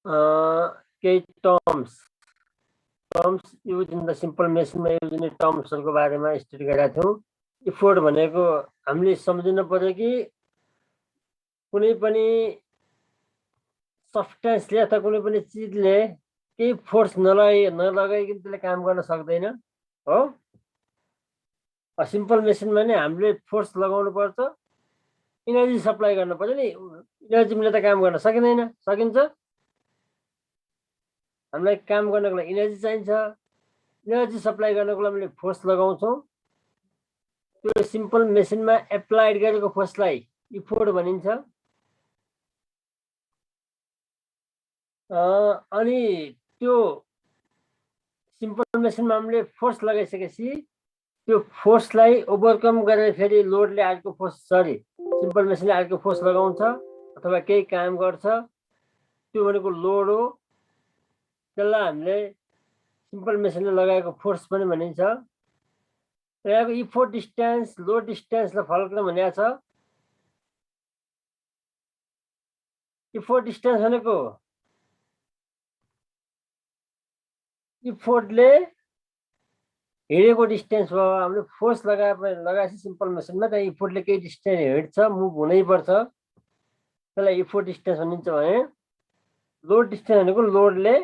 केही terms use in the simple मेसिनमा use हुने टर्म्सहरूको बारेमा स्टडी गरेका थियौँ। इफोर्ट भनेको हामीले सम्झिनु पर्यो कि कुनै पनि सब्सटेन्सले अथवा कुनै पनि चिजले केही फोर्स नलगाइकन त्यसले काम गर्न सक्दैन हो। सिम्पल मेसिनमा नि हामीले फोर्स लगाउनु पर्छ, इनर्जी सप्लाई गर्नु पर्छ नि। इनर्जी बिना त काम गर्न सकिँदैन। सकिन्छ? हामीलाई काम गर्नको लागि इनर्जी चाहिन्छ। इनर्जी सप्लाई गर्नको लागि हामीले फोर्स लगाउँछौँ। त्यो सिम्पल मेसिनमा एप्लाइड गरेको फोर्सलाई इफोर्ट भनिन्छ। अनि त्यो सिम्पल मेसिनमा हामीले फोर्स लगाइसकेपछि त्यो फोर्सलाई ओभरकम गरेर फेरि लोडले अर्को फोर्स सिम्पल मेसिनले अर्को फोर्स लगाउँछ अथवा केही काम गर्छ, त्यो भनेको लोड हो। त्यसलाई हामीले सिम्पल मेसिनले लगाएको फोर्स पनि भनिन्छ। यहाँको इफोर्ट डिस्टेन्स, लोड डिस्टेन्सलाई फलक्रम भनेको छ। इफोर्ट डिस्टेन्स भनेको इफोर्टले हिँडेको डिस्टेन्स हो। हामीले फोर्स लगाएपछि सिम्पल मेसिनमा त्यहाँ इफोर्टले केही डिस्टेन्स हिँड्छ, मुभ हुनैपर्छ, त्यसलाई इफोर्ट डिस्टेन्स भनिन्छ भने लोड डिस्टेन्स भनेको लोडले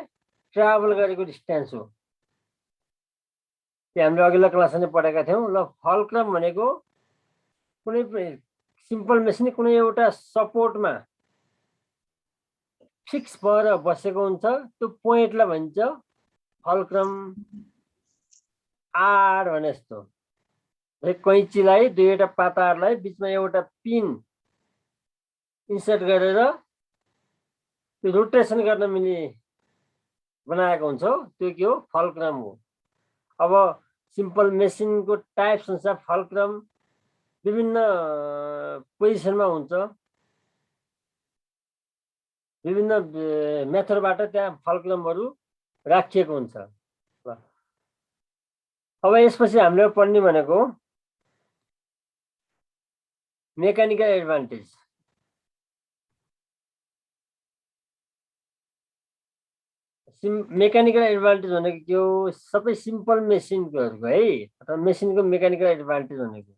ट्राभल गरेको डिस्टेन्स हो। त्यो हामीले अघिल्लो क्लासमा नै पढेका थियौँ। ल, फलक्रम भनेको कुनै सिम्पल मेसिन कुनै एउटा सपोर्टमा फिक्स भएर बसेको हुन्छ, त्यो पोइन्टलाई भन्छ फलक्रम। आड भने जस्तो कैँचीलाई दुईवटा पाताहरूलाई बिचमा एउटा पिन इन्सर्ट गरेर त्यो रोटेसन गर्न मिल्ने बनाएको हुन्छ, त्यो के हो? फलक्रम हो। अब सिम्पल मेसिनको टाइप्स अनुसार फलक्रम विभिन्न पोजिसनमा हुन्छ, विभिन्न मेथडबाट त्यहाँ फलक्रमहरू राखिएको हुन्छ। अब यसपछि हामीले पढ्ने भनेको मेकानिकल एडभान्टेज। मेकानिकल एडभान्टेज भनेको के हो? सबै सिम्पल मेसिनकोहरूको है, अथवा मेसिनको मेकानिकल एडभान्टेज भनेको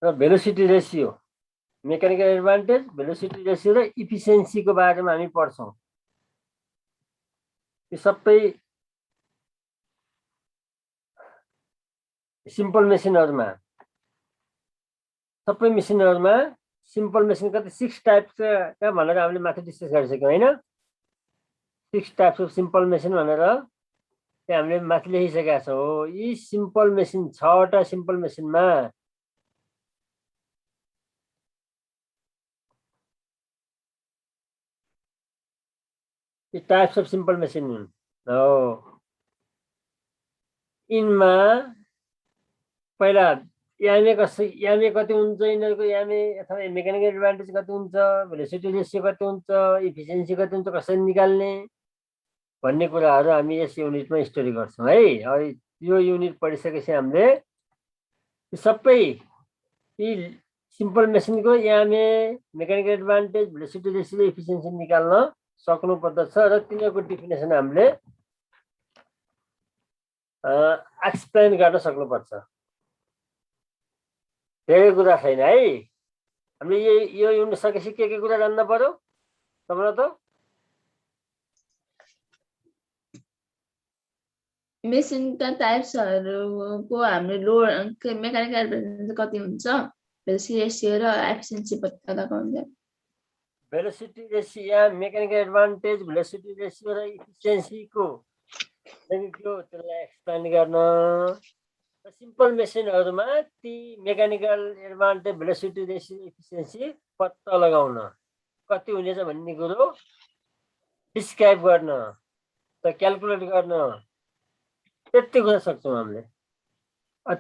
र velocity ratio, mechanical advantage, velocity ratio र इफिसियन्सीको बारेमा हामी पढ्छौँ। यो सबै सिम्पल मेसिनहरूमा, सबै मेसिनहरूमा सिम्पल मेसिन कति 6 टाइप्सका भनेर हामीले माथि डिस्कस गरिसक्यौँ होइन। 6 टाइप्स अफ सिम्पल मेसिन भनेर त्यहाँ हामीले माथि लेखिसकेका छौँ। यी सिम्पल मेसिन 6वटा सिम्पल मेसिनमा टाइप्स अफ सिम्पल मेसिन हो। यिनमा पहिला यामे कति हुन्छ, यिनीहरूको यामे अथवा मेकानिकल एडभान्टेज कति हुन्छ, भेलोसिटी रेसियो कति हुन्छ, इफिसियन्सी कति हुन्छ, कसरी निकाल्ने भन्ने कुराहरू हामी यस युनिटमा स्टडी गर्छौँ है। अब यो युनिट पढिसकेपछि हामीले सबै यी सिम्पल मेसिनको M A, mechanical advantage, velocity ratio, efficiency निकाल्न सक्नुपर्दछ र तिनीहरूको डिफिनेसन हामीले एक्सप्लेन गर्न सक्नुपर्छ। धेरै कुरा छैन है। हामीले यो युनिट सकेपछि के कुरा जान्न पर्यो तपाईँलाई त? मेसिनका टाइप्सहरूको हामीले लोड मेकानिकल एडभान्टेज कति हुन्छ, भेलोसिटी रेसियो र एफिसिएन्सी पत्ता लगाउँदा velocity ratio, mechanical advantage, velocity ratio र इफिसियन्सीको त्यसलाई एक्सप्लेन गर्न। सिम्पल मेसिनहरूमा ती mechanical advantage, velocity ratio, efficiency पत्ता लगाउन, कति हुनेछ भन्ने कुरो डिस्क्राइब गर्न, त क्यालकुलेट गर्न, त्यति कुरा सक्छौँ हामीले।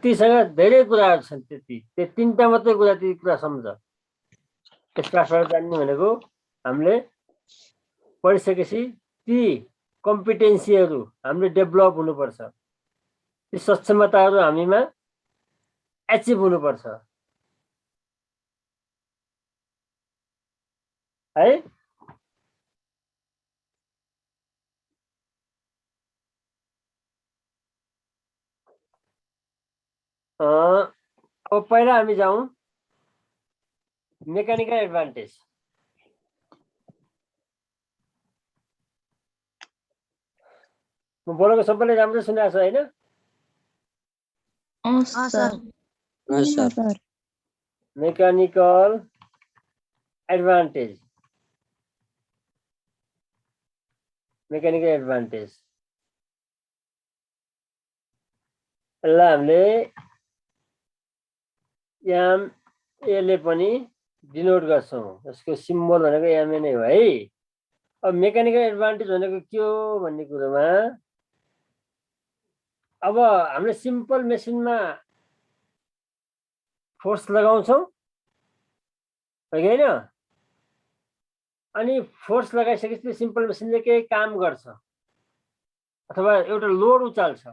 तीसँग धेरै कुराहरू छन्। त्यो 3टा मात्रै कुरा, ती कुरा सम्झ। त्यसबाट जान्ने भनेको हामीले पढिसकेपछि ती कम्पिटेन्सीहरू हामीले डेभलप हुनुपर्छ। ती सक्षमताहरू हामीमा एचिभ हुनुपर्छ है। अब पहिला हामी जाउँ मेकानिकल एडभान्टेज। म बोलेको सबैले राम्रो सुनेको छ हैन? Sir mechanical advantage, mechanical advantage यसलाई हामीले यसले पनि डिनोट गर्छौँ। यसको सिम्बल भनेको एमए नै हो है। अब मेकानिकल एडभान्टेज भनेको के हो भन्ने कुरोमा अब हामीले सिम्पल मेसिनमा फोर्स लगाउँछौँ होइन? अनि फोर्स लगाइसकेपछि सिम्पल मेसिनले केही काम गर्छ अथवा एउटा लोड उचाल्छ।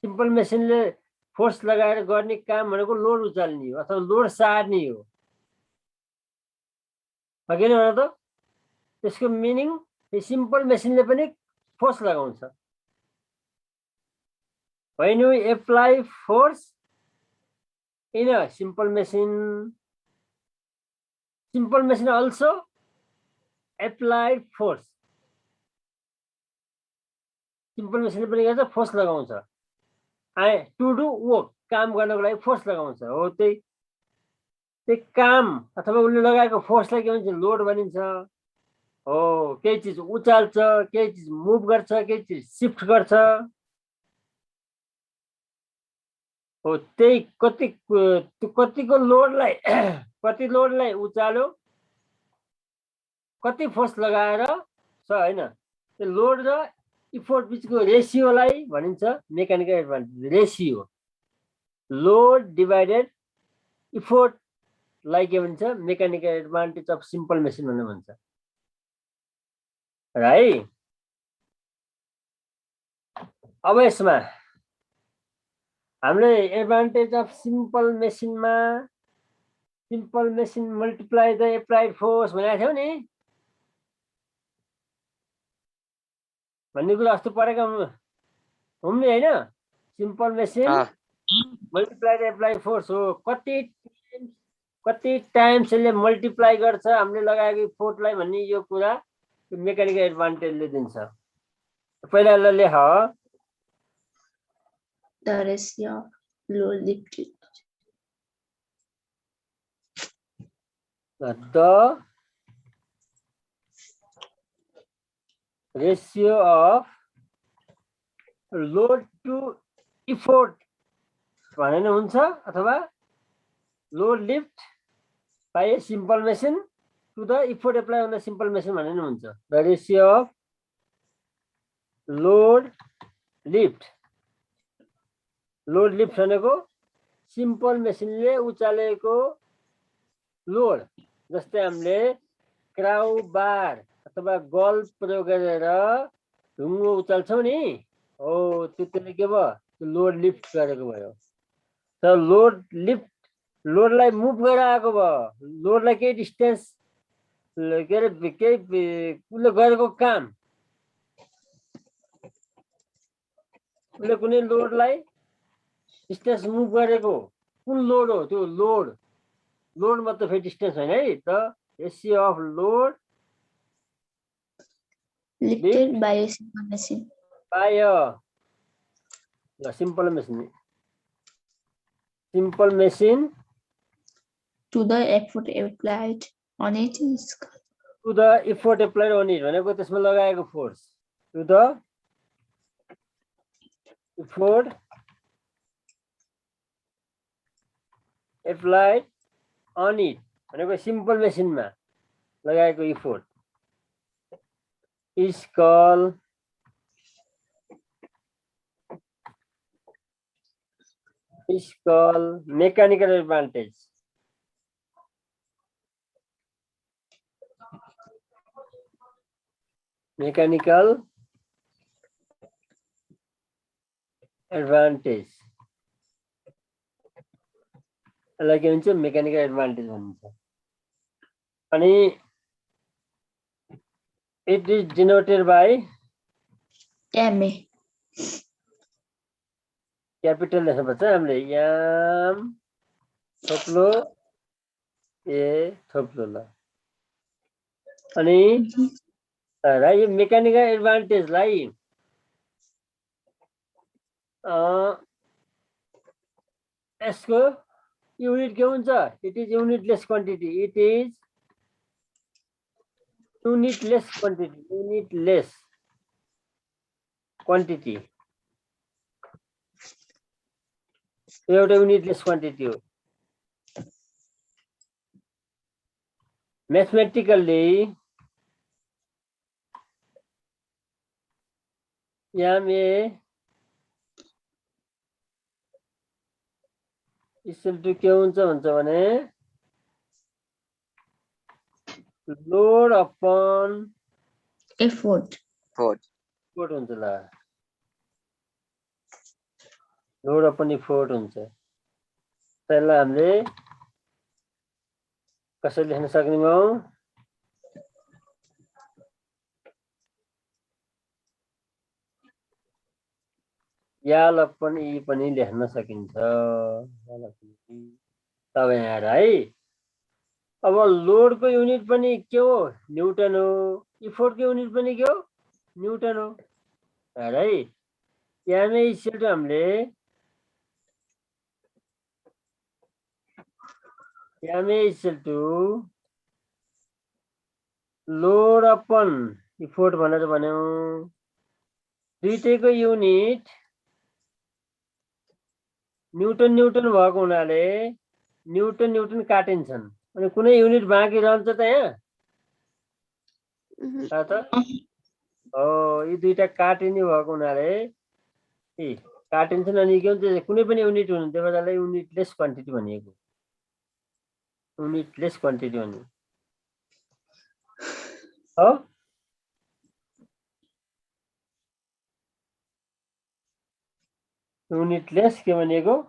सिम्पल मेसिनले फोर्स लगाएर गर्ने काम भनेको लोड उचाल्ने हो अथवा लोड सार्ने हो होइन त? त्यसको मिनिङ सिम्पल मेसिनले पनि फोर्स लगाउँछ। When you apply force in a simple machine also applied force. Simple मेसिनले पनि गर्छ फोर्स लगाउँछ। टु डु वर्क, काम गर्नको लागि फोर्स लगाउँछ। हो त्यही काम अथवा उसले लगाएको फोर्सलाई के भन्छ? लोड भनिन्छ। हो, केही चिज उचाल्छ, केही चिज मुभ गर्छ, केही चिज शिफ्ट गर्छ। हो त्यही कतिको लोडलाई कति लोडलाई उचाल्यो, कति फोर्स लगाएर छ हैन? त्यो लोड र इफोर्ट बिचको रेसियोलाई भनिन्छ mechanical advantage. Ratio, load divided effort लाई के भन्छ? Mechanical advantage of simple machine भनेर भन्छ है। अब यसमा हामीले एडभान्टेज अफ सिम्पल मेसिनमा simple machine multiply the applied force भनेको थियौ नि भन्ने कुरा अस्ति पढेका हौँ नि हैन? Simple machine multiply the applied force हो। कति टाइम्स यसले मल्टिप्लाई गर्छ हामीले लगाएको फोर्सलाई भन्ने यो कुरा मेकानिकल एडभान्टेजले दिन्छ। पहिला यसलाई लेख, the ratio of load lifted. The ratio of load to effort भनेर हुन्छ अथवा load lift by a simple machine to the effort applied on the simple machine भनेर हुन्छ। The ratio of load lift भनेको सिम्पल मेसिनले उचालेको लोड, जस्तै हामीले crow बार अथवा golf प्रयोग गरेर ढुङ्गो उचाल्छौँ नि, हो त्यसले के भयो? लोड लिफ्ट गरेको भयो। तर लोडलाई मुभ गरेर आएको भयो। लोडलाई केही डिस्टेन्स के अरे केही उसले गरेको काम, उसले कुनै लोडलाई डिस्टेन्स मुभ गरेको कुन लोड हो? त्यो लोड मतलब फेरि डिस्टेन्स होइन है त। Ratio of load lifted by a simple machine. By a simple machine To the effort applied on it is to the effort applied on it भनेको त्यसमा लगाएको force. To the effort applied on it भनेको simple मेसिनमा लगाएको effort is called mechanical advantage. Mechanical advantage यसलाई के भन्छ mechanical advantage भनिन्छ अनि it is denoted by MA capital लेख्नुपर्छ हामीले याम थोप्लो ए थोप्लो ल अनि यो मेकानिकल एडभान्टेजलाई यसको युनिट के हुन्छ it is unitless quantity it is unitless quantity एउटा युनिटलेस क्वान्टिटी हो mathematically M A equal to के हुन्छ भन्छ भने लोड अपन effort हुन्छ ल लोड अपन इफोर्ट हुन्छ त्यसलाई हामीले कसरी लेख्न सक्ने हो याल अपन ई पनि लेख्न सकिन्छ तब यहाँ है अब लोड को युनिट पनि के हो न्यूटन हो इफोर्ट को युनिट पनि के हो न्यूटन हो है यामै इक्वल टु हामीले M A equal to load upon effort भनेर भन्यौ दुईटैको युनिट न्यूटन भएको हुनाले न्यूटन काटिन्छन् अनि कुनै युनिट बाँकी रहन्छ त यहाँ त हो यी दुईटा काटिने भएको हुनाले काटिन्छन् अनि के हुन्छ कुनै पनि युनिट हुनु त्यो बेलालाई युनिटलेस क्वान्टिटी भनिएको युनिटलेस क्वान्टिटी भनिएको हो युनिटलेस के भनिएको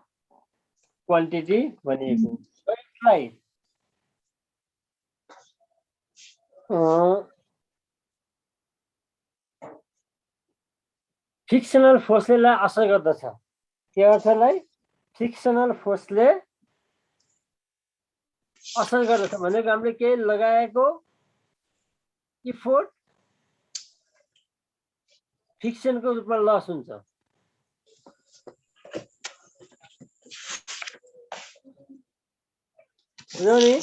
क्वान्टिटी भनिएको फिक्सनल फोर्सले असर गर्दछ के अर्थलाई फिक्सनल फोर्सले असर गर्दछ भनेको हामीले के लगाएको इफोर्ट फिक्सनको रूपमा लस हुन्छ बुझ्यौ नि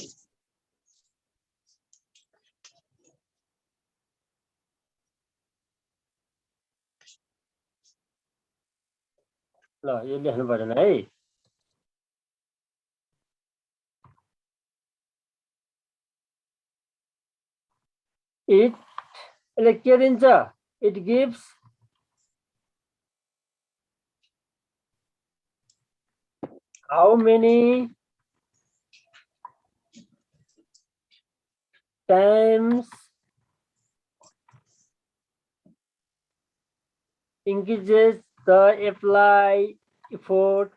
ल यो लेख्नु पर्दैन है यसले के दिन्छ it gives how many times increases the applied effort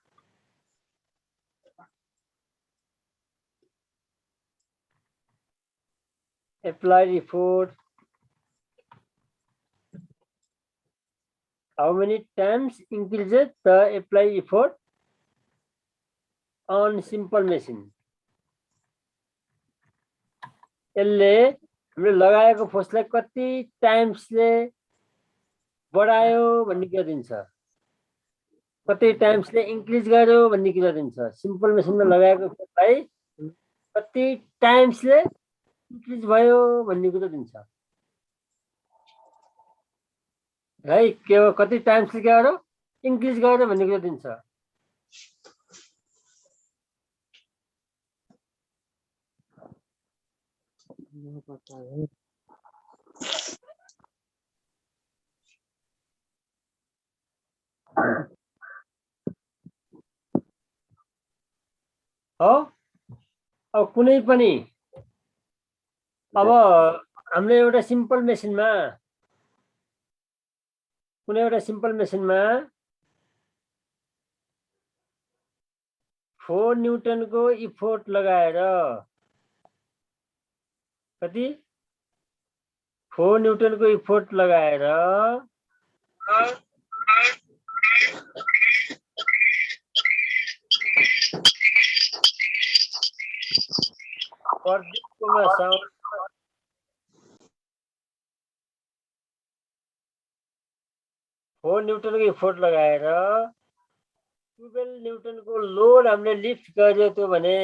how many times increases the applied effort on simple machine यसले हामीले लगाएको फोर्सलाई कति टाइम्सले बढायो भन्ने कुरा दिन्छ कति टाइम्सले इन्क्रिज गर्यो भन्ने कुरा दिन्छ सिम्पल मेसिनमा लगाएको फोर्सलाई कति टाइम्सले इन्क्रिज भयो भन्ने कुरा दिन्छ है के हो कति टाइम्सले के गर्यो इन्क्रिज गर्यो भन्ने कुरा दिन्छ हो अब कुनै पनि अब हामीले एउटा सिम्पल मेसिनमा कुनै एउटा सिम्पल मेसिनमा 4 न्युटनको इफोर्ट लगाएर कति 4 न्युटनको इफोर्ट लगाएर प्रदीपकोमा साउन्ड 4 न्युटनको इफोर्ट लगाएर 12 न्युटनको लोड हामीले लिफ्ट गर्यो त्यो भने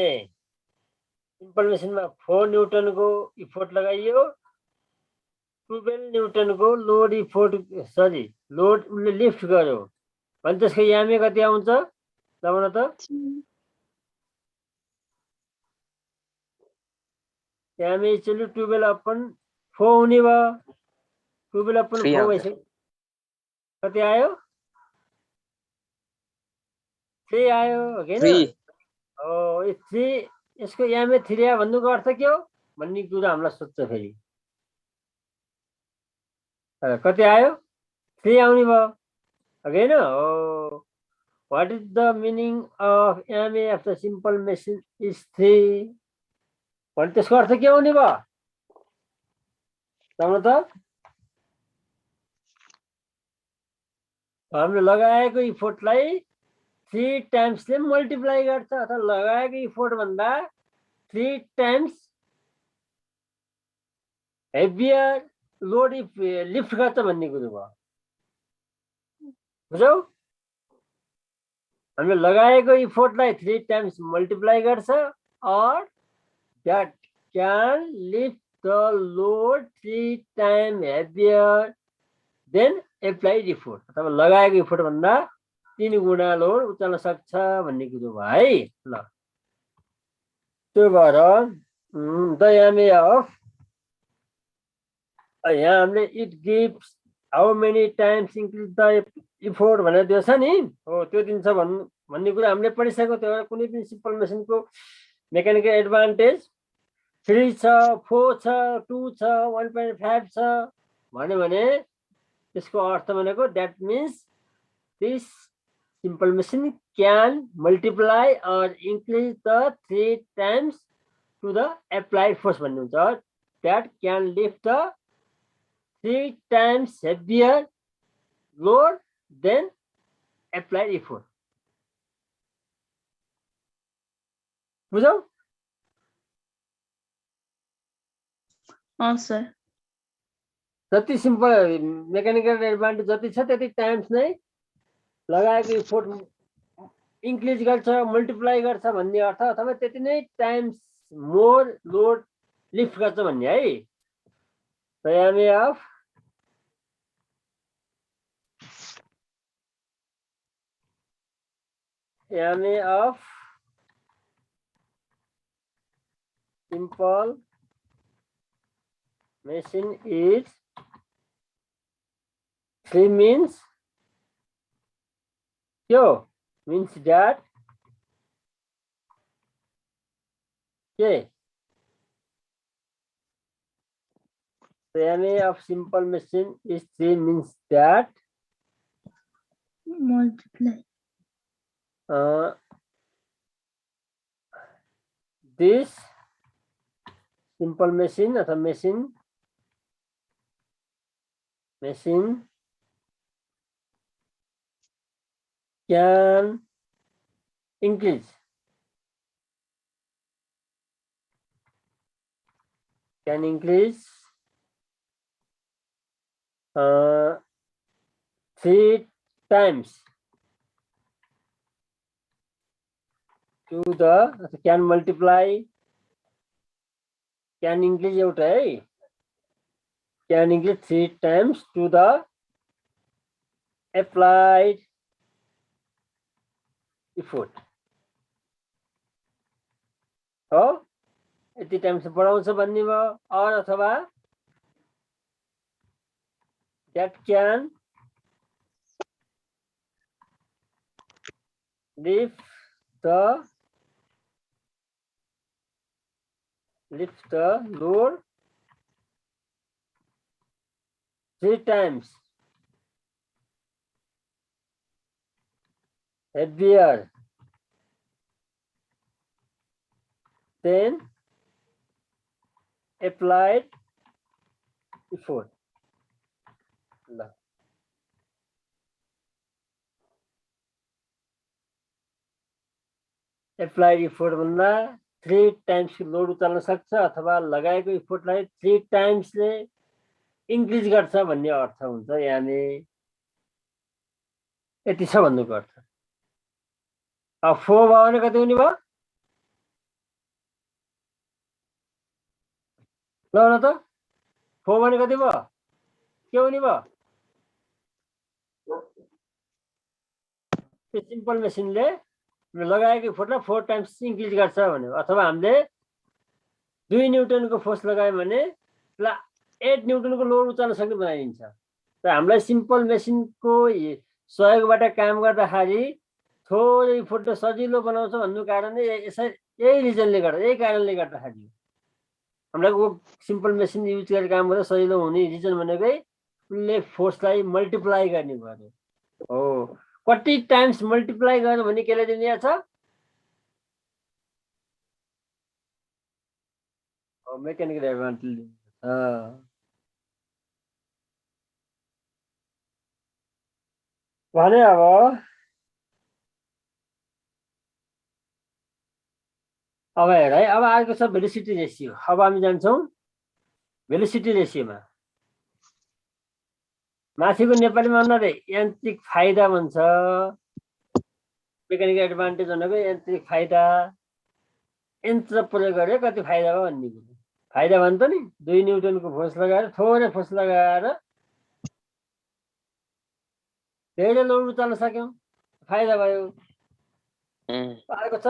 सिम्पल मेसिनमा 4 न्युटनको इफोर्ट लगाइयो 12 न्युटनको लोड उसले लिफ्ट गर्यो भने त्यसको यामे कति आउँछ लगाउन त यामे इक्वल टु 12 अपन 4 हुने भयो 12 अपन 4 भइसक्यो कति आयो 3 आयो हो कि हैन हो यो 3 यसको यामे 3 आयो भन्नुको अर्थ के हो भन्ने कुरा हामीलाई सोध्छ फेरि कति आयो 3 आउने भयो हो कि हैन हो what is the meaning of MA of the simple machine is 3 भने त्यसको अर्थ के हुने भयो त हामीले लगाएको इफोर्टलाई 3 टाइम्सले मल्टिप्लाई गर्छ अथवा लगाएको इफोर्ट भन्दा 3 टाइम्स हेभियर लोड लिफ्ट गर्छ भन्ने कुरो भयो बुझ्यौ हामीले लगाएको इफोर्टलाई 3 टाइम्स मल्टिप्लाई गर्छ or that can lift the load 3 times heavier than applied effort अथवा लगाएको इफोर्ट भन्दा 3 गुणा लोड उचाल्न सक्छ भन्ने कुरो भयो है ल त्यो भएर द यामे अफ यहाँ हामीले it gives how many times increase the effort भनेर दिएको छ नि हो त्यो दिन्छ भन्ने कुरा हामीले पढिसकेको त्यो भएर कुनै पनि सिम्पल मेसिनको मेकानिकल एडभान्टेज 3 छ 4 छ 2 छ 1.5 छ भन्यो भने त्यसको अर्थ भनेको that means this simple machine can multiply or increase the 3 times to the applied force भन्ने हुन्छ that can lift the 3 times heavier load than applied effort. बुझौ सर जति सिम्पल मेकानिकल एडभान्टेज जति छ त्यति टाइम्स नै लगाएको इफोर्ट इन्क्रिज गर्छ मल्टिप्लाई गर्छ भन्ने अर्थ अथवा त्यति नै टाइम्स मोर लोड लिफ्ट गर्छ भन्ने है यामे of simple machine is 3 means means that the MA of simple machine is 3 means that multiply this simple machine or machine can increase 3 times to the can multiply can increase out can increase 3 times to the applied effort हो यति times बढाउँछ भन्ने भयो और अथवा that can lift the load 3 times heavier then applied effort. ल applied effort भन्दा 3 times load उचाल्न सक्छ अथवा लगाएको इफोर्टलाई 3 टाइम्सले इन्क्रिज गर्छ भन्ने अर्थ हुन्छ। यानी यति छ भन्नुको अर्थ। अब 4 भयो भने कति हुने भयो? ल न त 4 भने कति भयो? के हुने भयो? त्यो सिम्पल मेसिनले लगाएको इफोर्टलाई 4 टाइम्स इन्क्रिज गर्छ भन्यो। अथवा हामीले 2 न्युटनको फोर्स लगायो भने 8 न्युटनको लोड उचाल्न सक्ने बनाइदिन्छ। त हामीलाई सिम्पल मेसिनको सहयोगबाट काम गर्दाखेरि थोरै इफोर्ट सजिलो बनाउँछ भन्नु कारणले यही रिजनले गर्दा, यही कारणले गर्दाखेरि हामीलाई वो सिम्पल मेसिन युज गरेर काम गर्दा सजिलो हुने रिजन भनेकै उसले फोर्सलाई मल्टिप्लाई गर्ने गर्यो। हो, कति टाइम्स मल्टिप्लाई गर्यो भने केले दिने छ? मेकानिकल एडभान्टेज भने अब हेर है, अब आएको छ भेलोसिटी रेसियो। अब हामी जान्छौँ भेलोसिटी रेसियोमा। माथिको नेपालीमा भन्नाले यान्त्रिक फाइदा भन्छ। मेकानिकल एडभान्टेज भनेको यान्त्रिक फाइदा, यन्त्र प्रयोग गरे कति फाइदा भयो भन्ने कुरो। फाइदा भन्छ नि 2 न्युटनको फोर्स लगाएर, थोरै फोर्स लगाएर धेरै लोड उचाल्न सक्यौँ, फाइदा भयो। आएको छ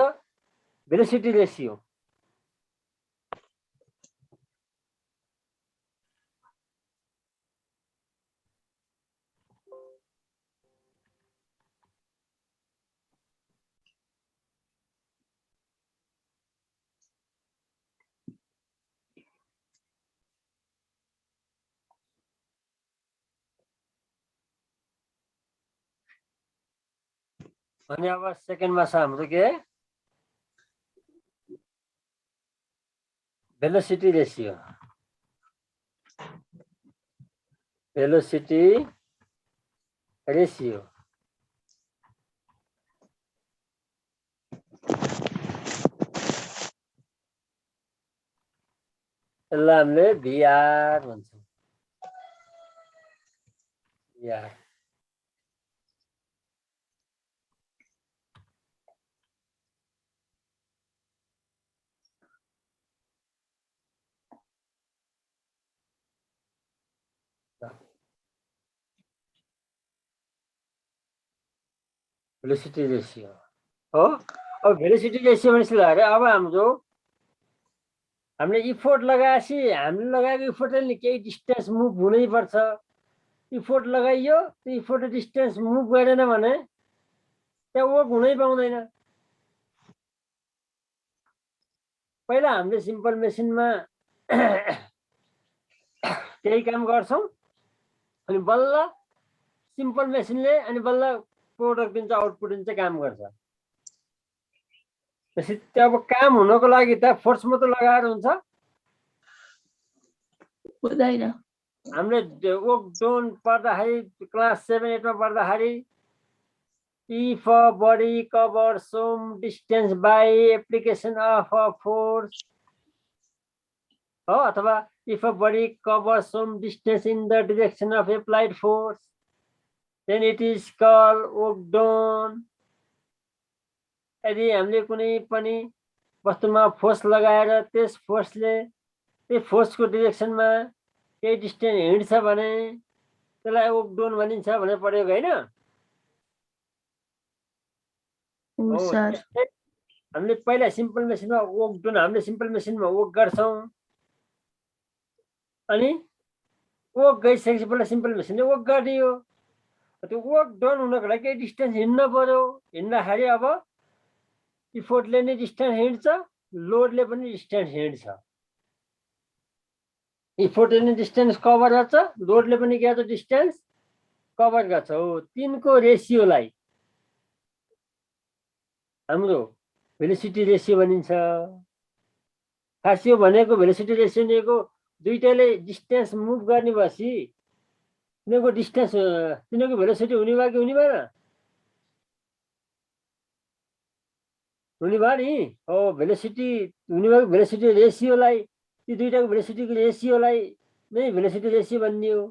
भेलोसिटी रेसियो। अनि अब सेकेन्डमा छ हाम्रो के? Velocity ratio. भेलोसिटी रेसियो यसलाई हामीले भिआर भन्छौँ। भिआर भेलोसिटी रेसियो हो। अब भेलोसिटी रेसियो भनेपछि अरे अब हाम्रो हामीले इफोर्ट लगाएपछि हामीले लगाएको इफोर्टले केही डिस्टेन्स मुभ हुनै पर्छ। इफोर्ट लगाइयो, त्यो इफोर्ट डिस्टेन्स मुभ गरेन भने त्यहाँ वर्क हुनै पाउँदैन। पहिला हामीले सिम्पल मेसिनमा त्यही काम गर्छौँ अनि बल्ल सिम्पल मेसिनले अनि बल्ल प्रोडक्ट दिन्छ, आउटपुट दिन्छ, काम गर्छ। त्यसै अब काम हुनको लागि त फोर्स मात्र लगाएर हुन्छ? हुँदैन। हामीले वर्क डन पर्दाखेरि क्लास 7-8 मा पर्दाखेरि if a body covers some distance by application of a force हो, अथवा if a body covers some distance in the direction of applied force then it is called work done। यदि हामीले कुनै पनि वस्तुमा फोर्स लगाएर त्यस फोर्सले त्यो फोर्सको डिरेक्सनमा केही डिस्टेन्स हिँड्छ भने त्यसलाई वर्क डन भनिन्छ भनेर पढेको हैन? हामीले पहिला सिम्पल मेसिनमा वर्क डन, हामीले सिम्पल मेसिनमा वर्क गर्छौँ अनि वर्क गइसकेपछि पहिला सिम्पल मेसिनले वर्क गरिदियो। त्यो वर्क डन हुनको लागि केही डिस्टेन्स हिँड्न पर्यो। हिँड्दाखेरि अब इफोर्टले नै डिस्टेन्स हिँड्छ, लोडले पनि डिस्टेन्स हिँड्छ। इफोर्टले नै डिस्टेन्स कभर गर्छ, लोडले पनि के गर्छ? डिस्टेन्स कभर गर्छ। हो, तिनको रेसियोलाई हाम्रो भेलोसिटी रेसियो भनिन्छ। खास यो भनेको भेलोसिटी रेसियो भनेको दुईटाले डिस्टेन्स मुभ गर्ने भएपछि तिनीहरूको डिस्टेन्स तिनीहरूको भेलोसिटी हुने भयो कि हुने भएन हुने भयो नि हो भेलोसिटी हुने भयो भेलोसिटी रेसियोलाई ती दुईटाको भेलोसिटीको रेसियोलाई नै भेलोसिटी रेसियो भन्ने हो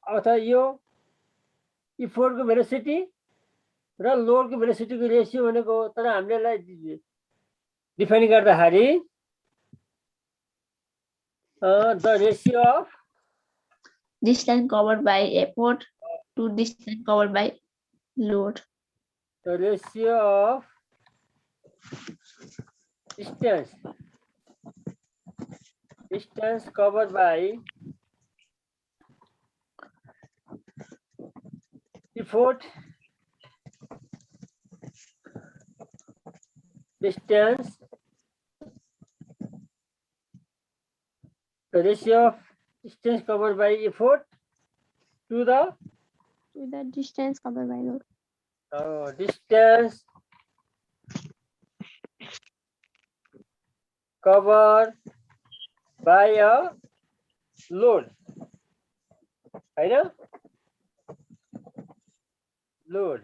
अथवा यो इफोर्टको भेलोसिटी र लोडको भेलोसिटीको रेसियो भनेको तर हामीले यसलाई डिफाइन गर्दाखेरि the ratio of Distance covered by effort to distance covered by load. the ratio of distance covered by effort distance the ratio of distance covered by effort to the distance covered by load. Distance covered by a load. होइन load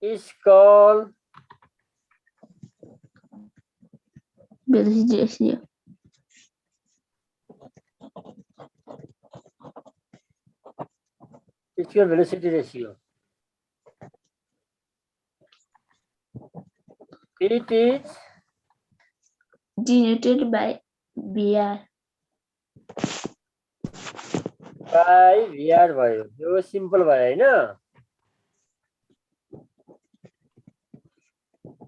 is called Velocity ratio. it's your velocity ratio. It is Denoted by VR. by VR भयो यो simple भयो हैन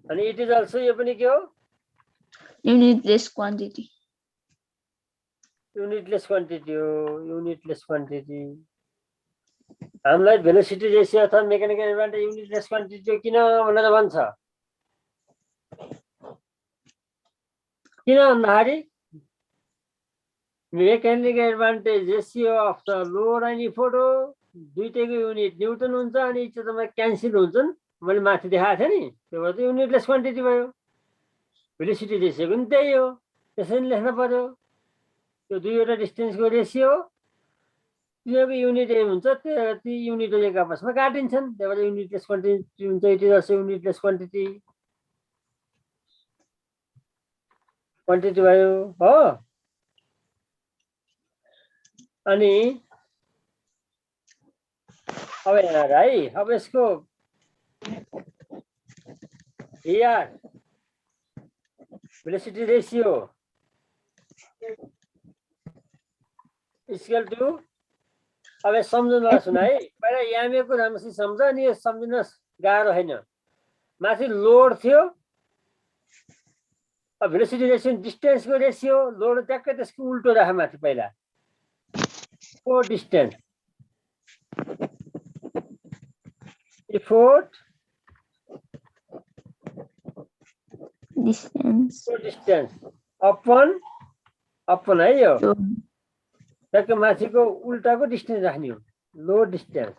अनि it is also यो पनि के हो Unitless quantity. युनिटलेस क्वान्टिटी हो युनिटलेस क्वान्टिटी हामीलाई भेलोसिटी रेसियो अथवा मेकानिकल एडभान्टेज युनिटलेस क्वान्टिटी किन भनेर भन्छ किन भन्दाखेरि mechanical advantage ratio of the load and effort हो दुईटैको युनिट न्युटन हुन्छ अनि चाहिँ क्यान्सल हुन्छन् मैले माथि देखाएको थिएँ नि त्यो भएर युनिटलेस क्वान्टिटी भयो भेलोसिटी रेसियो पनि त्यही हो त्यसरी लेख्न पर्यो त्यो दुईवटा डिस्टेन्सको रेसियो तिनीहरूको युनिट एम हुन्छ ती युनिटहरू एक आपसमा काटिन्छन् त्यही भएर युनिटलेस क्वान्टिटी हुन्छ इट इज अल्सो युनिटलेस क्वान्टिटी भयो हो अनि अब हेर है अब यसको VR velocity ratio equal to अब सम्झनु सुन है पहिला यामेको राम्रोसँग सम्झ अनि यो सम्झिन गाह्रो होइन माथि लोड थियो अब भेलोसिटी रेसियो डिस्टेन्सको रेसियो लोड ट्याक्कै त्यसको उल्टो राख माथि पहिला को डिस्टेन्स इफोर्ट Distance. अपन है यो Load. ट्याक्कै माथिको उल्टाको डिस्टेन्स राख्ने हो लो डिस्टेन्स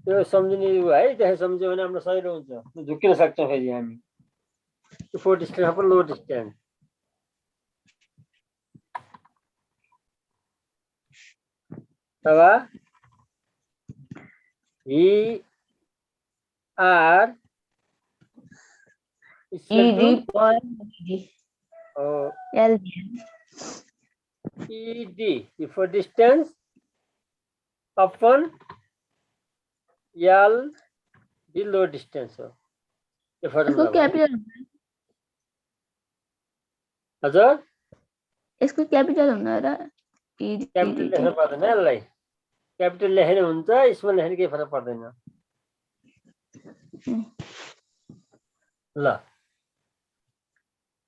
त्यो सम्झिने है त्यसै सम्झ्यो भने हाम्रो सजिलो हुन्छ झुक्किन सक्छौँ फेरि हामी इफोर्ट डिस्टेन्स अपन लो डिस्टेन्स अथवा VR ED per ED. LDN. ED effort distance upon L दी लो डिस्टेन्स हो यो इसको फर्मुला कैपिटल हजुर इसको कैपिटल होना र ED. क्यापिटल लेख्नु पर्दैन यसलाई क्यापिटल लेखेर हुन्छ यसमा लेख्ने केही फरक पर्दैन ल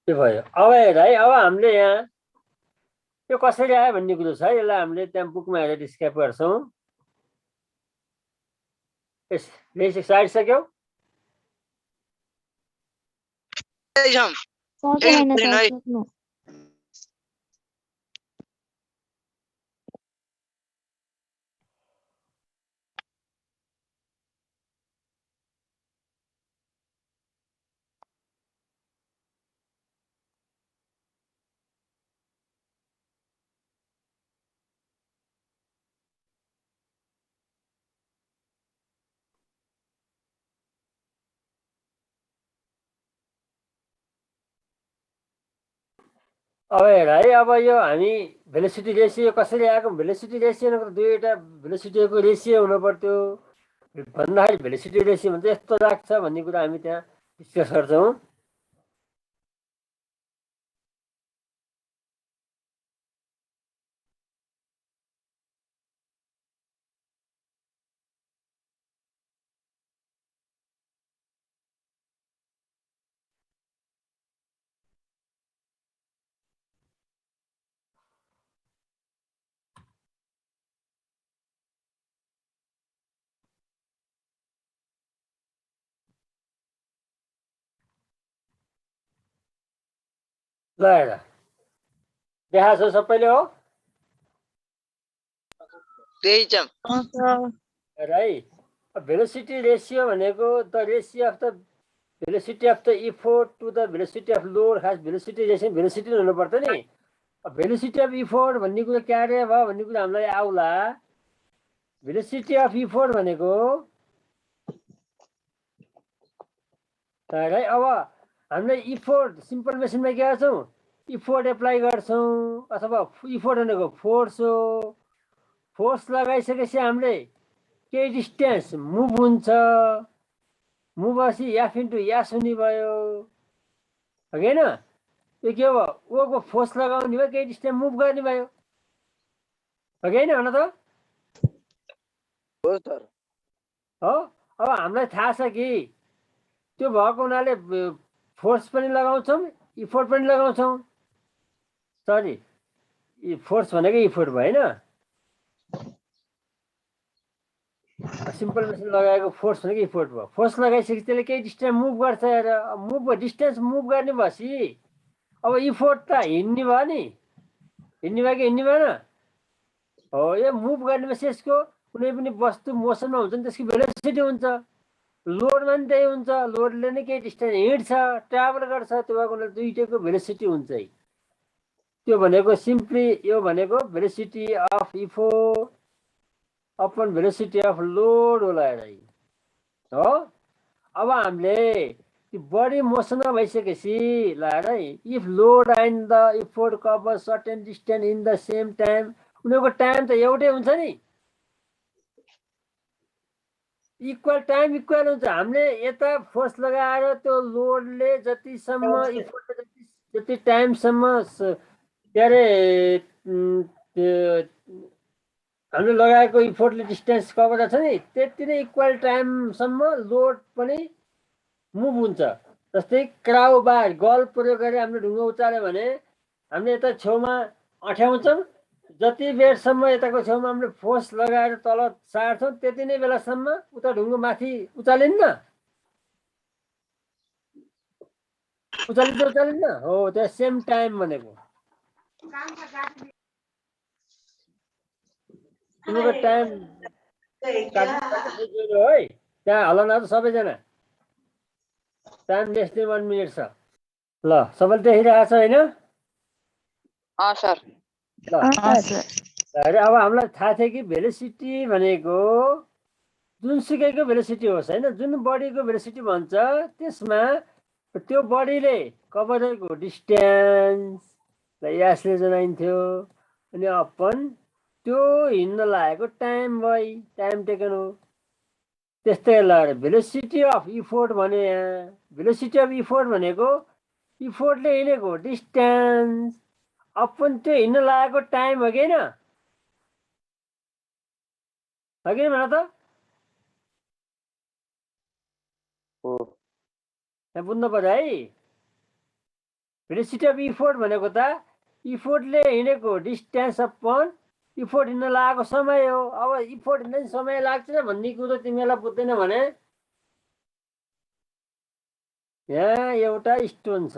त्यो भयो अब हेर है अब हामीले यहाँ यो कसरी आयो भन्ने कुरो छ है यसलाई हामीले त्यहाँ बुकमा हेरेर डिस्क्राइब गर्छौँ साइड सक्यौ सकेन सर सोध्नु अब हेर है, अब यो हामी भेलोसिटी रेसियो कसरी आएको, भेलोसिटी रेसियो दुईवटा भेलोसिटीको रेसियो हुनु पर्थ्यो भन्दाखेरि भेलोसिटी रेसियो भन्छ यस्तो लाग्छ भन्ने कुरा हामी त्यहाँ डिस्कस गर्छौँ। ल हेर देखाएको छ सबैले हो त्यही छ हेर है। भेलोसिटी रेसियो भनेको the ratio of the velocity of the effort to the velocity of load. खास भेलोसिटी रेसियो भेलोसिटी हुनुपर्छ नि। भेलोसिटी अफ इफोर्ट भन्ने कुरा क्या रे भयो भन्ने कुरा हामीलाई आउला। भेलोसिटी अफ इफोर्ट भनेको है, अब हामीले इफोर्ट सिम्पल मेसिनमा के गर्छौँ, इफोर्ट एप्लाई गर्छौँ अथवा इफोर्ट भनेको फोर्स हो। फोर्स लगाइसकेपछि हामीले केही डिस्टेन्स मुभ हुन्छ, मुभ भएपछि एफ इन्टु एस हुने भयो होइन। यो के हो, ओको फोर्स लगाउने भयो, केही डिस्टेन्स मुभ गर्ने भयो होइन भन त हो। अब हामीलाई थाहा छ कि त्यो भएको हुनाले फोर्स पनि लगाउँछौँ इफोर्ट पनि लगाउँछौँ। सरी फोर्स भनेको इफोर्ट भयो होइन, सिम्पल मेसिन लगाएको फोर्स भनेको इफोर्ट भयो। फोर्स लगाइसकेपछि त्यसले केही डिस्टेन्स मुभ गर्छ हेर, मुभ डिस्टेन्स मुभ गर्ने भएपछि अब इफोर्ट त हिँड्ने भयो नि, हिँड्ने भयो कि हिँड्ने भएन हो। यो मुभ गर्ने भएपछि यसको कुनै पनि वस्तु मोसनमा हुन्छ नि त्यसको भेलोसिटी हुन्छ। लोडमा पनि त्यही हुन्छ, लोडले नै केही डिस्टेन्स हिँड्छ ट्राभल गर्छ, त्यो भएको हुनाले दुइटैको भेलोसिटी हुन्छ। त्यो भनेको सिम्पली यो भनेको velocity of effort upon velocity of load होला हेर हो। अब हामीले त्यो बडी मोसनमा भइसकेपछि ल हेर है, if load and the effort cover certain distance in the same time, उनीहरूको टाइम त एउटै हुन्छ नि, इक्वल टाइम इक्वल हुन्छ। हामीले यता फोर्स लगाएर त्यो लोडले जतिसम्म इफोर्टले जति टाइमसम्म के अरे हामीले लगाएको इफोर्टले डिस्टेन्स कभर गर्छ नि, त्यति नै इक्वल टाइमसम्म लोड पनि मुभ हुन्छ। जस्तै क्राउ बार गल प्रयोग गरेर हामीले ढुङ्गा उचाल्यो भने हामीले यता छेउमा अँठ्याउँछौँ, जति बेरसम्म यताको छेउमा हामीले फोर्स लगाएर तल सार्छौँ त्यति नै बेलासम्म उता ढुङ्गा माथि उचालिन्न, उचालिन्न हो। त्यो सेम टाइम भनेको तिम्रो टाइम है त्यहाँ हल्ला न सबैजना। टाइम लेस देन 1 मिनट छ। ल सबैले देखिरहेको छ होइन सर ल अरे अब हामीलाई थाहा थियो कि भेलोसिटी भनेको जुनसुकैको भेलोसिटी होस् होइन, जुन बडीको भेलोसिटी भन्छ त्यसमा त्यो बडीले कभर गरेको डिस्टेन्सलाई यसले जनाइन्थ्यो अनि अपन त्यो हिँड्न लागेको टाइम भयो, टाइम टेकन हो। त्यस्तै ल भेलोसिटी अफ इफोर्ट भने यहाँ भेलोसिटी अफ इफोर्ट भनेको इफोर्टले हिँडेको डिस्टेन्स अपन त्यो हिँड्न लागेको टाइम हो कि होइन, हो कि भन त यहाँ बुझ्नु पर्यो है। भेलोसिटी अफ इफोर्ट भनेको त इफोर्टले हिँडेको डिस्टेन्स अपन इफोर्ट हिँड्न लागेको समय हो। अब इफोर्ट हिँड्न समय लाग्छ भन्ने कुरो तिमीलाई बुझ्दैन भने यहाँ एउटा स्टोन छ,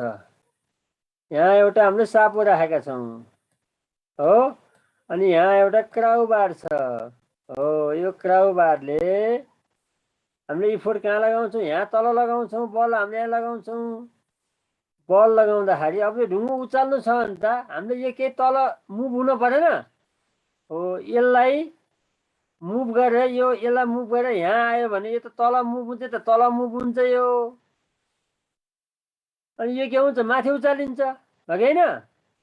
यहाँ एउटा हामीले सापो राखेका छौँ हो, अनि यहाँ एउटा क्राउ बार छ हो। यो क्राउ बारले हामीले इफोर्ट कहाँ लगाउँछौँ, यहाँ तल लगाउँछौँ, बल हामीले यहाँ लगाउँछौँ। बल लगाउँदाखेरि अब यो ढुङ्गा उचाल्नु छ भने त हामीले यो केही तल मुभ हुनु परेन हो। यसलाई मुभ गरेर यसलाई मुभ गरेर यहाँ आयो भने यो त तल मुभ हुन्छ, त तल मुभ हुन्छ यो, अनि यो के हुन्छ माथि उचालिन्छ हो कि होइन।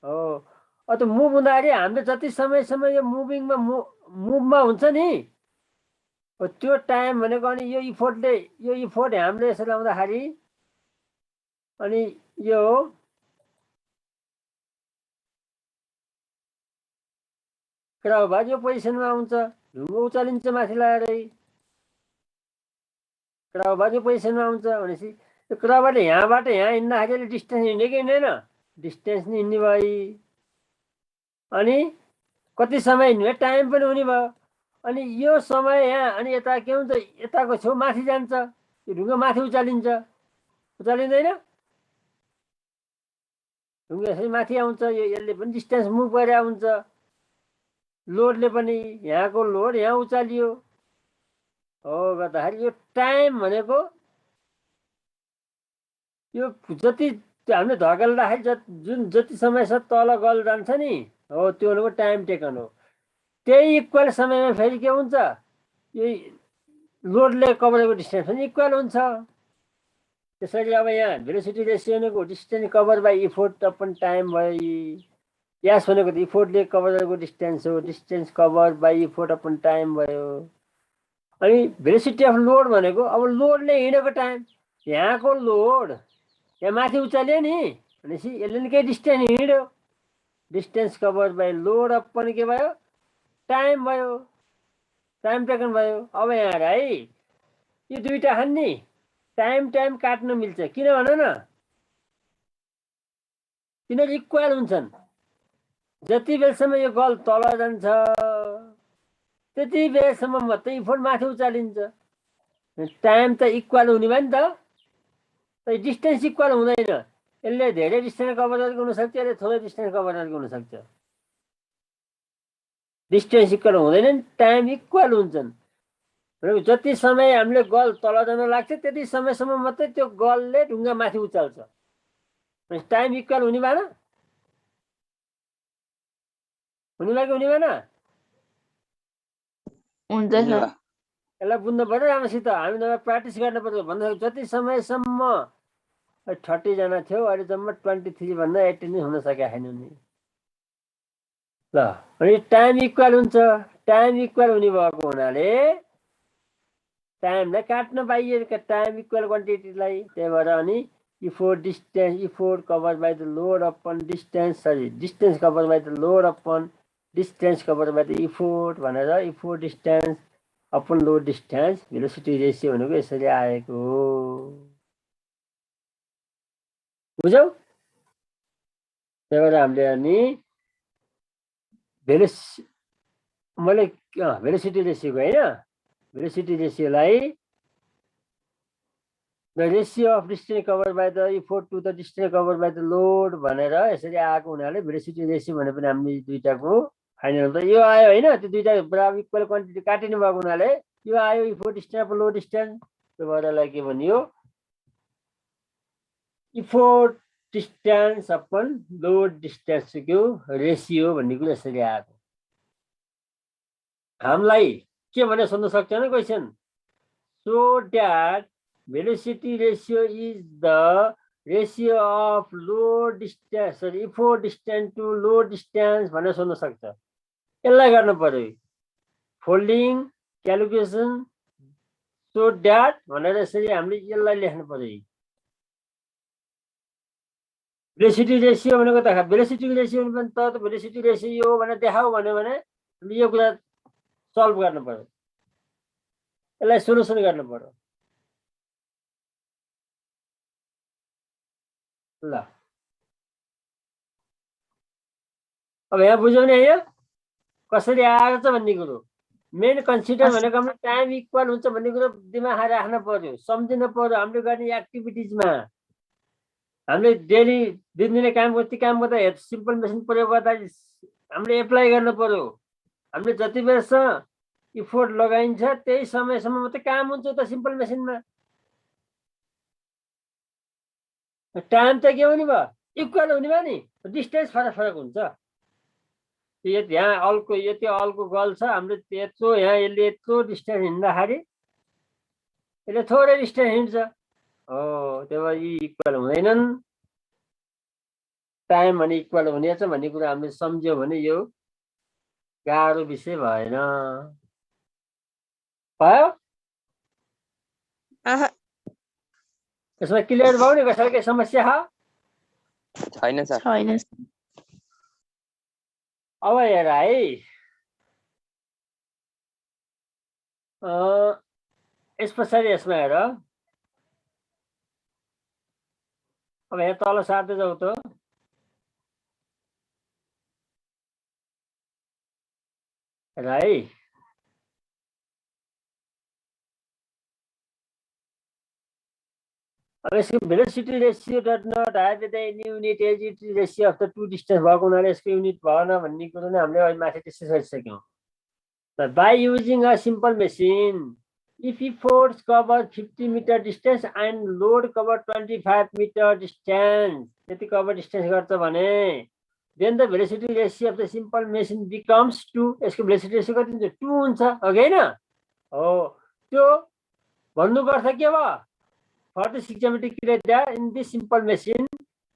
हो त मुभ हुँदाखेरि हामीले जति समयसम्म यो मुभमा हुन्छ नि त्यो टाइम भनेको अनि यो इफोर्ट हामीले यसरी लाउँदाखेरि अनि यो क्राउबाट यो पोजिसनमा आउँछ ढुङ्गो उचालिन्छ माथि लगाएरै क्राउबाट यो पोजिसनमा आउँछ भनेपछि त्यो क्राउबाट यहाँबाट यहाँ हिँड्दाखेरि डिस्टेन्स हिँड्यो कि हिँड्दैन डिस्टेन्स नि हिँड्ने भयो अनि कति समय हिँड्ने टाइम पनि हुने भयो अनि यो समय यहाँ अनि यता के हुन्छ यताको छेउ माथि जान्छ यो ढुङ्गा माथि उचालिन्छ उचालिँदैन ढुङ्गा यसरी माथि आउँछ यसले पनि डिस्टेन्स मुभ गरेर आउँछ लोडले पनि यहाँको लोड यहाँ उचालियो हो गर्दाखेरि यो टाइम भनेको यो जति हामीले धकेल्दाखेरि जुन जति समयसम्म तल गल जान्छ नि हो त्यो भनेको टाइम टेकन हो त्यही इक्वल समयमा फेरि के हुन्छ यही लोडले कभर गरेको डिस्टेन्स पनि इक्वल हुन्छ त्यसरी अब यहाँ भेलोसिटी रेसियो भनेको distance cover by effort upon time भयो यास भनेको त इफोर्टले कभर गरेको डिस्टेन्स हो distance cover by effort upon time भयो अनि भेलोसिटी अफ लोड भनेको अब लोडले हिँडेको टाइम यहाँको लोड यहाँ माथि उचाल्यो नि भनेपछि यसले नि केही डिस्टेन्स हिँड्यो distance cover by load upon के भयो टाइम टेकन भयो अब यहाँ है यो दुईटा छन् नि टाइम काट्न मिल्छ किन भन न किनकि इक्वल हुन्छन् जति बेलसम्म यो गल तल जान्छ त्यति बेलसम्म मात्रै इफोर्ट माथि उचालिन्छ टाइम त इक्वल हुने भयो नि त डिस्टेन्स इक्वल हुँदैन यसले धेरै डिस्टेन्स कभर गरेको हुनसक्छ यसले थोरै डिस्टेन्स कभर गरेको हुनसक्छ डिस्टेन्स इक्वल हुँदैन नि टाइम इक्वल हुन्छन् जति समय हामीले गल तल जान लाग्छ त्यति समयसम्म मात्रै त्यो गलले ढुङ्गा माथि उचाल्छ टाइम इक्वल हुने भएन हुने भयो कि हुने भएन हुन्छ सर यसलाई बुझ्नु पर्यो राम्रोसित हामी नभए प्र्याक्टिस गर्नु पर्यो भन्दा जति समयसम्म 30 जना थियो अहिले जम्मा 23 भन्दा 18 हुन सकेका छैन नि ल अनि टाइम इक्वल हुन्छ टाइम इक्वल हुने भएको हुनाले टाइमलाई काट्न पाइएको टाइम इक्वल क्वान्टिटीलाई त्यही भएर अनि effort cover by the load upon distance cover by the load upon distance cover by the effort भनेर effort distance upon load distance velocity ratio भनेको यसरी आएको हो बुझ्यौ त्यही भएर हामीले अनि मैले भेलोसिटी रेसियोको होइन भेलोसिटी रेसियोलाई the ratio of distance cover by the effort to the distance cover by the load भनेर यसरी आएको हुनाले भेलोसिटी रेसियो भने पनि हामीले दुईटाको फाइनल त यो आयो होइन त्यो दुईटा बराबर इक्वल क्वान्टिटी काटिनु भएको हुनाले यो आयो इफोर्ट डिस्टेन्स लोड डिस्टेन्स त्यो भएर के भनियो इफोर्ट डिस्टेन्स अपन लोड डिस्टेन्सको रेसियो भन्ने कुरा यसरी आएको हामीलाई के भने सोध्न सक्छ न question so that velocity ratio is the ratio of load distance effort distance to load distance भनेर सोध्न सक्छ यसलाई गर्नु पर्यो फोल्डिङ क्यालकुलेसन सो द्याट भनेर यसरी हामीले यसलाई लेख्नु पर्यो भेलोसिटी रेसियो भनेको त भेलोसिटी रेसियो पनि त भेलोसिटी रेसियो भनेर देखाऊ भन्यो भने यो कुरा सल्भ गर्नु पर्यो यसलाई सोल्युसन गर्नु पर्यो ल अब यहाँ बुझ्यौ नि यहाँ कसरी आएको छ भन्ने कुरो मेन कन्सिडर भनेको हाम्रो टाइम इक्वल हुन्छ भन्ने कुरो दिमागमा राख्न पर्यो सम्झिनु पर्यो हामीले गर्ने एक्टिभिटिजमा हामीले डेली दिनदिनै काम गर्दा सिम्पल मेसिन प्रयोग गर्दा हामीले एप्लाई गर्नु पर्यो हामीले जति बेरसम्म इफोर्ट लगाइन्छ त्यही समयसम्म मात्रै काम हुन्छ त सिम्पल मेसिनमा टाइम त के हुने भयो इक्वल हुने भयो नि डिस्टेन्स फरक हुन्छ यहाँ अल्को यति अल्को गल छ हाम्रो यत्रो यहाँ यसले यत्रो डिस्टेन्स हिँड्दाखेरि यसले थोरै डिस्टेन्स हिँड्छ हो त्यही भएर यी इक्वल हुँदैनन् टाइम अनि इक्वल हुनेछ भन्ने कुरा हामीले सम्झ्यौँ भने यो गाह्रो विषय भएन। भयो? यसमा क्लियर भयो नि? कसैलाई केही समस्या छ? छैन सर। छैन। अब हेर है, यस पछाडि यसमा हेर, अब यहाँ तल सार्दै जाऊ त। हेर है, अब यसको velocity ratio does not have the unit as it ratio of the two distance भएको हुनाले यसको युनिट भएन भन्ने कुरो नै हामीले अहिले माथि डिस्कस गरिसक्यौँ। By using a simple machine if efforts cover 50 meter distance and load cover 25 meter distance, त्यति cover distance गर्छ भने then the velocity ratio of the simple machine becomes 2. यसको velocity ratio कति हुन्छ? 2 हुन्छ, हो कि हैन? हो, त्यो भन्नुपर्छ के भयो? For the geometric criteria in this simple machine,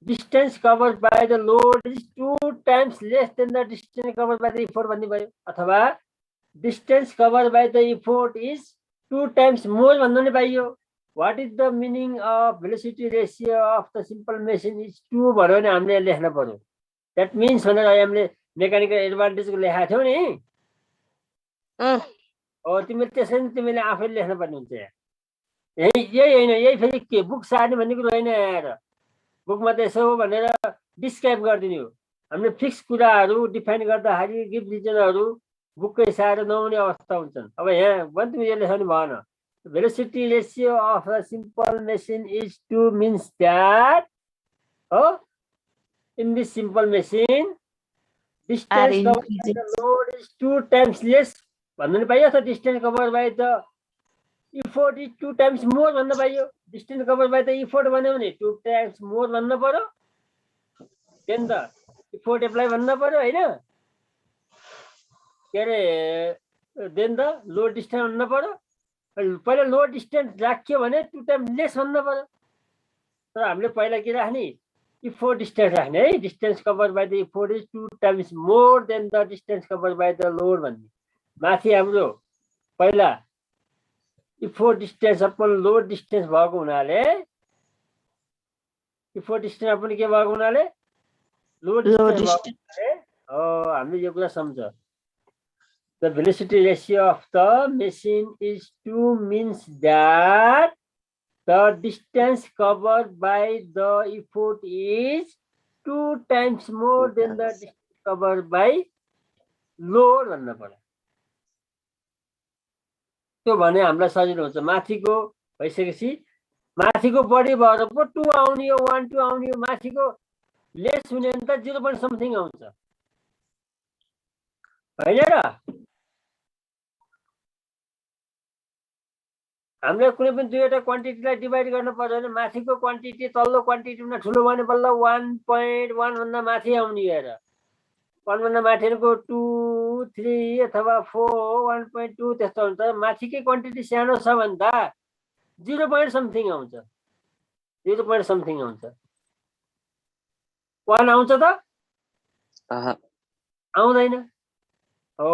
distance covered by the load is 2 times less than the distance covered by the effort भन्ने भयो, अथवा distance covered by the effort is 2 times more भन्नु नि पाइयो। What is the meaning of velocity ratio of the simple machine is 2 भन्यो भने हामीले लेख्न पर्यो। That means भनेर हामीले मेकानिकल एडभान्टेज को लेखेका थियौ नि। हो, तिमीले त्यसैले तिमीले आफै लेख्न पर्ने हुन्छ। यही हैन, यही फेरि के बुक सार्ने भन्ने कुरा हैन यार। बुकमा त यसो भनेर डिस्क्राइब गरिदिनु हो। हामीले फिक्स कुराहरू डिफाइन गर्दाखेरि गिभ रिजनहरू बुककै सारेर नहुने अवस्था हुन्छन्। अब यहाँ पनि तिमी यो लेख्नु भएन। Velocity ratio of a simple machine is 2 means that in this simple machine distance covered by the load is 2 times less भन्नु नि पाइयो। त distance covered by the effort is 2 times more भन्नु पाइयो। distance covered by the effort भन्यो भने 2 times more भन्नु पर्यो। then the effort apply भन्नु पर्यो हैन? के अरे देन द लोड डिस्टेन्स भन्नु पर्यो। पहिला लोड डिस्टेन्स राख्यो भने 2 टाइम लेस भन्नु पर्यो। तर हामीले पहिला के राख्ने? इफोर्ट डिस्टेन्स राख्ने है। Distance cover by the effort is 2 times more than the distance cover by the load भन्ने। माथि हाम्रो पहिला effort distance upon load distance भएको हुनाले, इफोर्ट डिस्टेन्स अपन के भएको हुनाले लोड डिस्टेन्स हामीले यो कुरा सम्झ। The velocity ratio of the machine is 2 means that the distance covered by the effort is 2 times more than the distance covered by load भन्नु पर्यो। त्यो भने हामीलाई सजिलो हुन्छ। माथिको भइसकेपछि माथिको बढी भएर पो 2 आउने हो, 1 2 आउने हो। माथिको लेस हुने भने त 0 point something आउँछ हैन र? हामीले कुनै पनि दुईवटा क्वान्टिटीलाई डिभाइड गर्न पर्यो भने माथिको क्वान्टिटी तल्लो क्वान्टिटीमा ठुलो भने बल्ल 1.1 भन्दा माथि आउने हेर। 1 भन्दा माथिको 2 3 अथवा 4 1.2 त्यस्तो हुन्छ। माथिकै क्वान्टिटी सानो छ भने त 0 point something आउँछ। 0 point something आउँछ। 1 आउँछ त? आउँदैन। हो,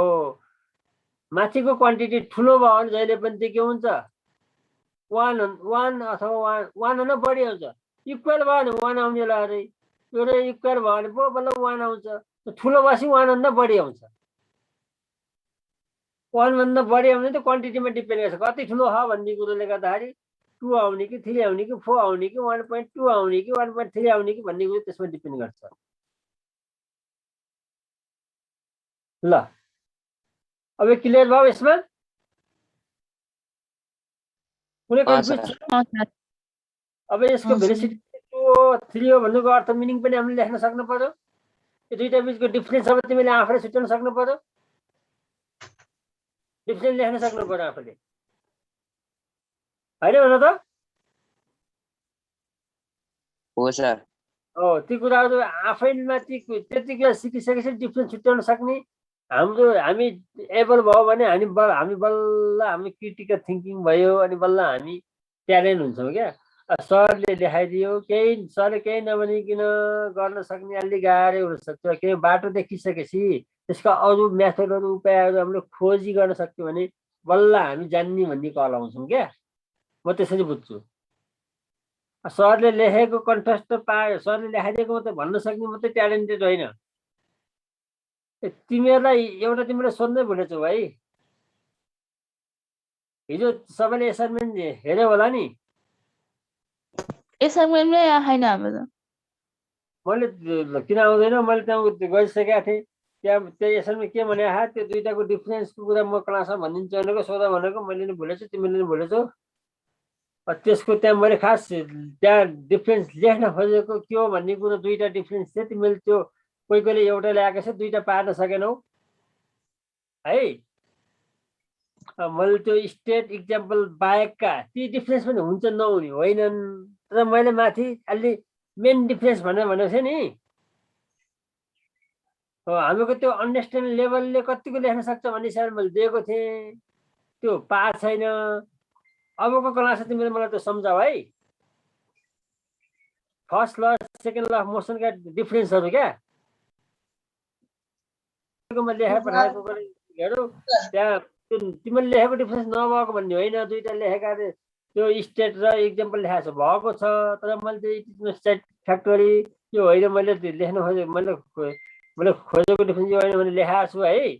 माथिको क्वान्टिटी ठुलो भयो भने जहिले पनि त्यो के हुन्छ? 1 अथवा 1 भन्दा बढी आउँछ। इक्वल भयो भने 1 आउने अरे। यो इक्वल भयो भने पो बल्ल 1 आउँछ। ठुलो भएपछि 1 भन्दा बढी आउँछ। 1 भन्दा बढी आउने त क्वान्टिटीमा डिपेन्ड गर्छ। कति ठुलो छ भन्ने कुरोले गर्दाखेरि 2 आउने कि 3 आउने कि 4 आउने कि 1.2 आउने कि 1.3 आउने कि भन्ने कुरो त्यसमा डिपेन्ड गर्छ। ल, अब क्लियर भयो यसमा? कुनै कन्फ्युज छ? अब यसको भेलोसिटी 3 हो भन्नुको अर्थ मिनिङ पनि हामीले लेख्न सक्नु पर्यो। यो दुईटा बीचको डिफरेन्स अब तिमीले आफैले छुट्याउन सक्नु पर्यो। डिफरेन्स लेख्न सक्नु पर्यो आफैले हैन भन त? हो सर। हो, ती कुराहरू आफैमा त्यति कुरा सिकिसकेपछि डिफरेन्स छुट्याउन सक्ने हामी एबल भयो भने हामी बल्ल हामी क्रिटिकल थिङ्किङ भयो अनि बल्ल हामी ट्यालेन्ट हुन्छौँ क्या। सरले लेखाइदियो, केही सरले केही नभनिकन गर्न सक्ने अलि गाह्रै हुनसक्छ। किन बाटो देखिसकेपछि त्यसका अरू मेथडहरू उपायहरू हामीले खोजी गर्न सक्यो भने बल्ल हामी जान्ने भन्ने कल आउँछौँ क्या। म त्यसरी बुझ्छु। सरले लेखेको कन्ठस्थ पायो, सरले लेखाइदिएको मात्रै भन्न सक्ने मात्रै ट्यालेन्टेड होइन। तिमीहरूलाई एउटा तिमीले सोध्नै भुलेछौ भाइ, हिजो सबैले एसाइनमेन्ट हेऱ्यो होला नि? एसाइनमेन्टमै आएन हाम्रो त। मैले किन आउँदैन, मैले त्यहाँ गइसकेको थिएँ। त्यहाँ त्यही एसाइनमेन्ट के भने त्यो दुइटाको डिफ्रेन्सको कुरा म क्लासमा भनिदिन्छु भनेको, सोधा भनेको मैले नि भुलेछु, तिमीले नि भुलेछौ। त्यसको त्यहाँ मैले खास त्यहाँ डिफ्रेन्स लेख्न खोजेको के हो भन्ने कुरो दुईवटा डिफ्रेन्स थियो। तिमीले त्यो कोही कोहीले एउटा ल्याएको छ, दुईवटा पार्न सकेनौ है। मैले त्यो स्टेट इक्जाम्पल बाहेकका ती डिफ्रेन्स पनि हुन्छ नहुने होइनन्, तर मैले माथि अलि मेन डिफ्रेन्स भनेको थिएँ नि। हामीको त्यो अन्डरस्ट्यान्ड लेभलले कतिको लेख्न सक्छ भन्ने हिसाबले मैले दिएको थिएँ, त्यो पाएको छैन। अबको क्लासमा तिमीले मलाई त्यो सम्झाऊ है। फर्स्ट ल सेकेन्ड ल मोसनका डिफ्रेन्सहरू क्या लेखा पठाएको हेरौ। त्यहाँ तिमीले लेखेको डिफ्रेन्स नभएको भन्ने होइन, दुईवटा लेखेका त्यो स्टेट र इक्जाम्पल लेखाएको छ भएको छ। तर मैले त्यो सेट फ्याक्टोरी यो होइन, मैले लेख्न खोजेको मैले खोजेको डिफ्रेन्स यो होइन भने लेखाएको छु है।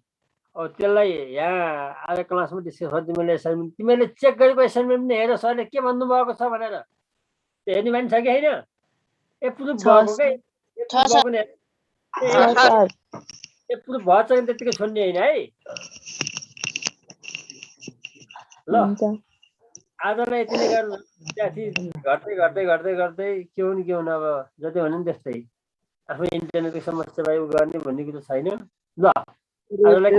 अब त्यसलाई यहाँ आज क्लासमा डिस्कस गर्दै मैले एसाइनमेन्ट तिमीले चेक गरेको एसाइनमेन्ट पनि हेर सरले के भन्नुभएको छ भनेर। त्यो हेर्ने मान्छे छ कि होइन? एप्रुभ भएको क्या, एप्रुभ भएछ भने त्यतिकै छोड्ने होइन है। ल आजलाई यति नै गर्नु। विद्यार्थी घट्दै घट्दै घट्दै गर्दै के हुन् के हुन्, अब जति भन्यो नि त्यस्तै। आफ्नो इन्टरनेटको समस्या भयो गर्ने भन्ने कुरो छैन। ल आजलाई